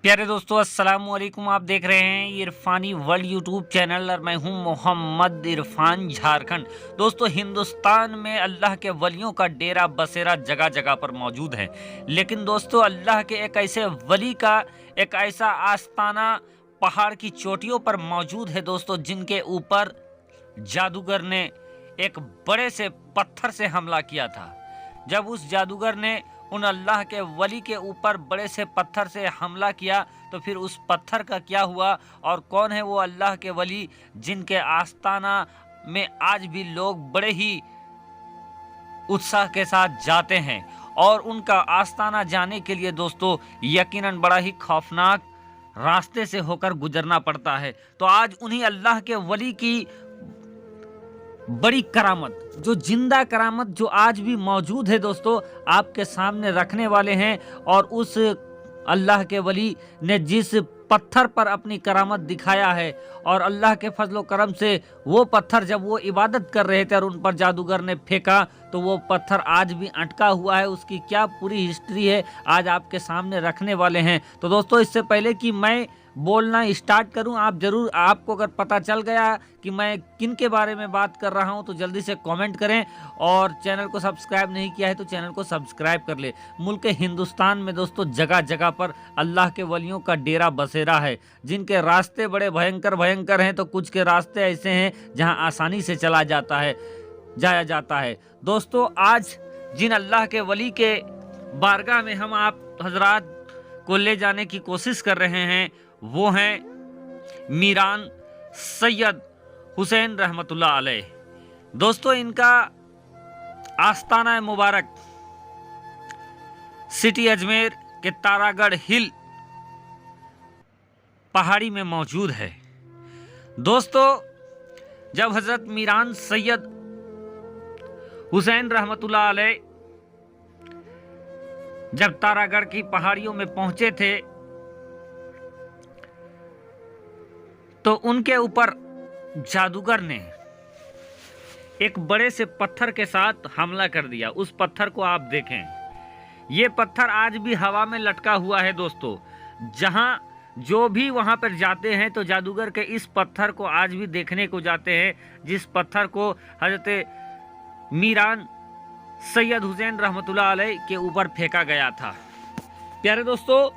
प्यारे दोस्तों, अस्सलाम वालेकुम। आप देख रहे हैं इरफानी वर्ल्ड यूट्यूब चैनल और मैं हूं मोहम्मद इरफान, झारखंड। दोस्तों, हिंदुस्तान में अल्लाह के वलियों का डेरा बसेरा जगह जगह पर मौजूद है। लेकिन दोस्तों, अल्लाह के एक ऐसे वली का एक ऐसा आस्ताना पहाड़ की चोटियों पर मौजूद है दोस्तों, जिनके ऊपर जादूगर ने एक बड़े से पत्थर से हमला किया था। जब उस जादूगर ने उन अल्लाह के वली के ऊपर बड़े से पत्थर से हमला किया तो फिर उस पत्थर का क्या हुआ और कौन है वो अल्लाह के वली जिनके आस्ताना में आज भी लोग बड़े ही उत्साह के साथ जाते हैं। और उनका आस्ताना जाने के लिए दोस्तों यकीनन बड़ा ही खौफनाक रास्ते से होकर गुजरना पड़ता है। तो आज उन्हीं अल्लाह के वली की बड़ी करामत, जो जिंदा करामत जो आज भी मौजूद है दोस्तों, आपके सामने रखने वाले हैं। और उस अल्लाह के वली ने जिस पत्थर पर अपनी करामत दिखाया है और अल्लाह के फजलो करम से वो पत्थर जब वो इबादत कर रहे थे और उन पर जादूगर ने फेंका तो वो पत्थर आज भी अटका हुआ है। उसकी क्या पूरी हिस्ट्री है आज आपके सामने रखने वाले हैं। तो दोस्तों, इससे पहले कि मैं बोलना स्टार्ट करूं, आपको अगर पता चल गया कि मैं किन के बारे में बात कर रहा हूं तो जल्दी से कमेंट करें। और चैनल को सब्सक्राइब नहीं किया है तो चैनल को सब्सक्राइब कर ले। मुल्क हिंदुस्तान में दोस्तों जगह जगह पर अल्लाह के वलियों का डेरा बसेरा है, जिनके रास्ते बड़े भयंकर भयंकर हैं तो कुछ के रास्ते ऐसे हैं जहां आसानी से जाया जाता है। दोस्तों, आज जिन अल्लाह के वली के बारगाह में हम आप हजरात को ले जाने की कोशिश कर रहे हैं वो हैं मीरान सैयद हुसैन रहमतुल्लाह अलैह। दोस्तों, इनका आस्ताना मुबारक सिटी अजमेर के तारागढ़ हिल पहाड़ी में मौजूद है। दोस्तों, जब हजरत मीरान सैयद हुसैन रहमतुल्लाह अलैह जब तारागढ़ की पहाड़ियों में पहुंचे थे तो उनके ऊपर जादूगर ने एक बड़े से पत्थर के साथ हमला कर दिया। उस पत्थर को आप देखें, ये पत्थर आज भी हवा में लटका हुआ है दोस्तों। जहां जो भी वहां पर जाते हैं तो जादूगर के इस पत्थर को आज भी देखने को जाते हैं, जिस पत्थर को हजरत मीरान सैयद हुसैन रहमतुल्लाह अलैह के ऊपर फेंका गया था। प्यारे दोस्तों,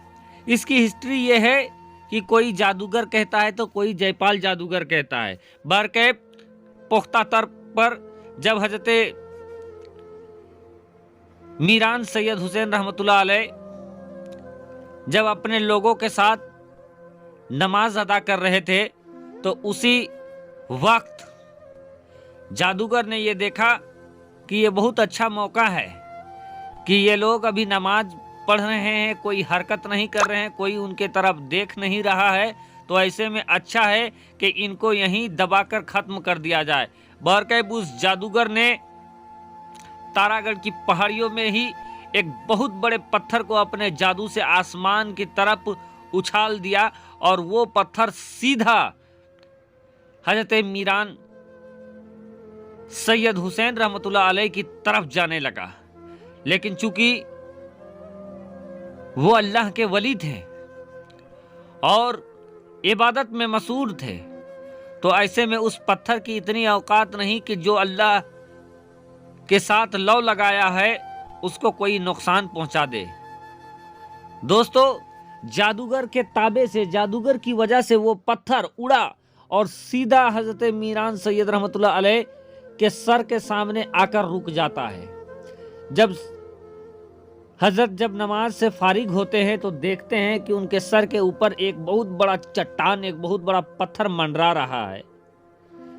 इसकी हिस्ट्री ये है कि कोई जादूगर कहता है तो कोई जयपाल जादूगर कहता है। बरके पुख्ता तौर पर जब हजरत मीरान सैयद हुसैन रहमतुल्लाह अलैह जब अपने लोगों के साथ नमाज अदा कर रहे थे तो उसी वक्त जादूगर ने ये देखा कि ये बहुत अच्छा मौका है कि ये लोग अभी नमाज पढ़ रहे हैं, कोई हरकत नहीं कर रहे हैं, कोई उनके तरफ देख नहीं रहा है, तो ऐसे में अच्छा है कि इनको यहीं दबाकर खत्म कर दिया जाए। बहरकैब उस जादूगर ने तारागढ़ की पहाड़ियों में ही एक बहुत बड़े पत्थर को अपने जादू से आसमान की तरफ उछाल दिया और वो पत्थर सीधा हजरत मीरान सैयद हुसैन रहमतुल्लाह अलैह की तरफ जाने लगा। लेकिन चूंकि वो अल्लाह के वली थे और इबादत में मशहूर थे तो ऐसे में उस पत्थर की इतनी औकात नहीं कि जो अल्लाह के साथ लौ लगाया है उसको कोई नुकसान पहुंचा दे। दोस्तों, जादूगर के ताबे से, जादूगर की वजह से वो पत्थर उड़ा और सीधा हजरत मीरान सैयद रहमतुल्लाह अलैह के सर के सामने आकर रुक जाता है। जब नमाज से फारिग होते हैं तो देखते हैं कि उनके सर के ऊपर एक बहुत बड़ा चट्टान, एक बहुत बड़ा पत्थर मंडरा रहा है।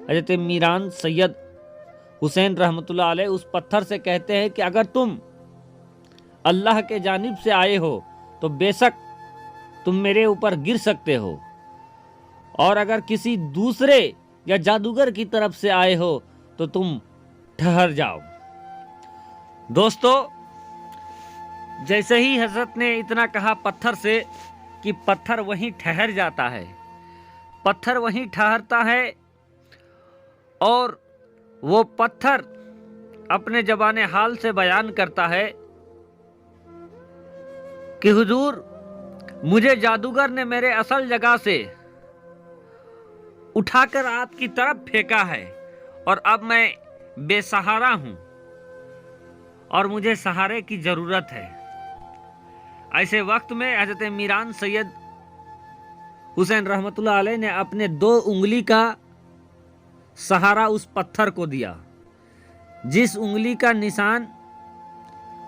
हजरत मीरान सैयद हुसैन रहमतुल्लाह अलैह उस पत्थर से कहते हैं कि अगर तुम अल्लाह के जानिब से आए हो तो बेशक तुम मेरे ऊपर गिर सकते हो, और अगर किसी दूसरे या जादूगर की तरफ से आए हो तो तुम ठहर जाओ। दोस्तों, जैसे ही हजरत ने इतना कहा पत्थर से कि पत्थर वहीं ठहर जाता है, पत्थर वहीं ठहरता है और वो पत्थर अपने ज़बान हाल से बयान करता है कि हुजूर मुझे जादूगर ने मेरे असल जगह से उठाकर आपकी तरफ फेंका है और अब मैं बेसहारा हूं और मुझे सहारे की जरूरत है। ऐसे वक्त में हजरत मीरान सैयद हुसैन रहमतुल्लाह अलैह ने अपने 2 उंगली का सहारा उस पत्थर को दिया, जिस उंगली का निशान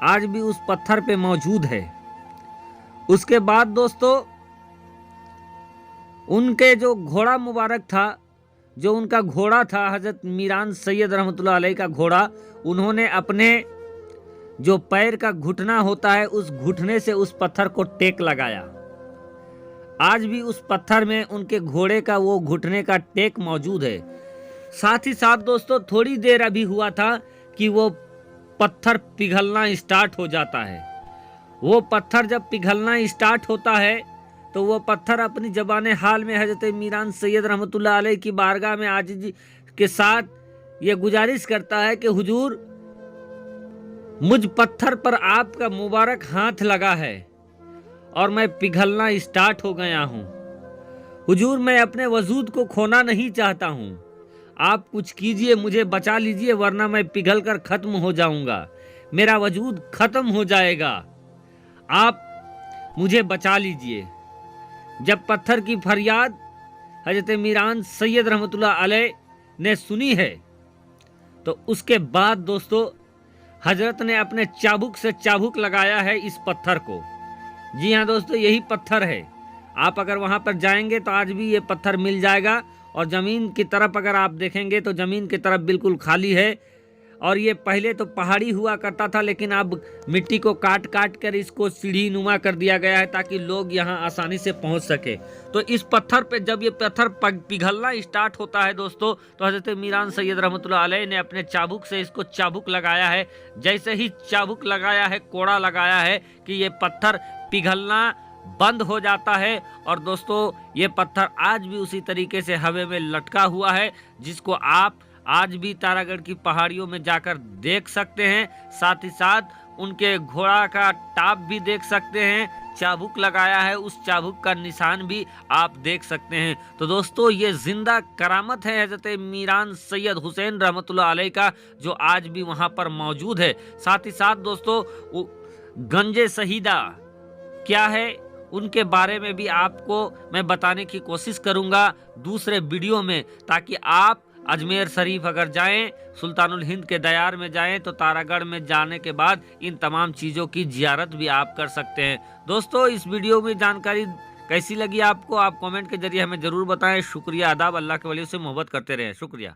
आज भी उस पत्थर पे मौजूद है। उसके बाद दोस्तों उनके जो घोड़ा मुबारक था, जो उनका घोड़ा था हजरत मीरान सैयद रहमतुल्लाह अलैह का घोड़ा, उन्होंने अपने जो पैर का घुटना होता है उस घुटने से उस पत्थर को टेक लगाया। आज भी उस पत्थर में उनके घोड़े का वो घुटने का टेक मौजूद है। साथ ही साथ दोस्तों थोड़ी देर अभी हुआ था कि वो पत्थर पिघलना स्टार्ट हो जाता है। वो पत्थर जब पिघलना स्टार्ट होता है तो वो पत्थर अपनी ज़बान हाल में हजरत मीरान सैयद रहमतुल्लाह अलैह की बारगाह में आजिज़ी के साथ ये गुजारिश करता है कि हुजूर, मुझ पत्थर पर आपका मुबारक हाथ लगा है और मैं पिघलना स्टार्ट हो गया हूँ। हुजूर, मैं अपने वजूद को खोना नहीं चाहता हूँ। आप कुछ कीजिए, मुझे बचा लीजिए, वरना मैं पिघल कर ख़त्म हो जाऊँगा, मेरा वजूद ख़त्म हो जाएगा। आप मुझे बचा लीजिए। जब पत्थर की फरियाद हजरत मीरान सैयद रहमतुल्लाह अलैह ने सुनी है तो उसके बाद दोस्तों हजरत ने अपने चाबुक से चाबुक लगाया है इस पत्थर को। जी हाँ दोस्तों, यही पत्थर है। आप अगर वहाँ पर जाएंगे तो आज भी ये पत्थर मिल जाएगा और ज़मीन की तरफ अगर आप देखेंगे तो ज़मीन की तरफ बिल्कुल खाली है। और ये पहले तो पहाड़ी हुआ करता था, लेकिन अब मिट्टी को काट काट कर इसको सीढ़ी नुमा कर दिया गया है ताकि लोग यहाँ आसानी से पहुँच सके। तो इस पत्थर पे जब ये पत्थर पिघलना स्टार्ट होता है दोस्तों, तो हज़रत मीरान सैयद रहमतुल्लाह अलैह ने अपने चाबुक से इसको चाबुक लगाया है। जैसे ही चाबुक लगाया है, कोड़ा लगाया है कि ये पत्थर पिघलना बंद हो जाता है। और दोस्तों ये पत्थर आज भी उसी तरीके से हवा में लटका हुआ है, जिसको आप आज भी तारागढ़ की पहाड़ियों में जाकर देख सकते हैं। साथ ही साथ उनके घोड़ा का टाप भी देख सकते हैं। चाबुक लगाया है, उस चाबुक का निशान भी आप देख सकते हैं। तो दोस्तों ये जिंदा करामत है हजरत मीरान सैयद हुसैन रहमतुल्लाह अलैह का, जो आज भी वहां पर मौजूद है। साथ ही साथ दोस्तों गंजे शहीदा क्या है उनके बारे में भी आपको मैं बताने की कोशिश करूंगा दूसरे वीडियो में, ताकि आप अजमेर शरीफ अगर जाएं, सुल्तानुल हिंद के दयार में जाएं, तो तारागढ़ में जाने के बाद इन तमाम चीज़ों की जियारत भी आप कर सकते हैं। दोस्तों इस वीडियो में जानकारी कैसी लगी आपको, आप कमेंट के जरिए हमें ज़रूर बताएं। शुक्रिया, आदाब, अल्लाह के वली से मोहब्बत करते रहें। शुक्रिया।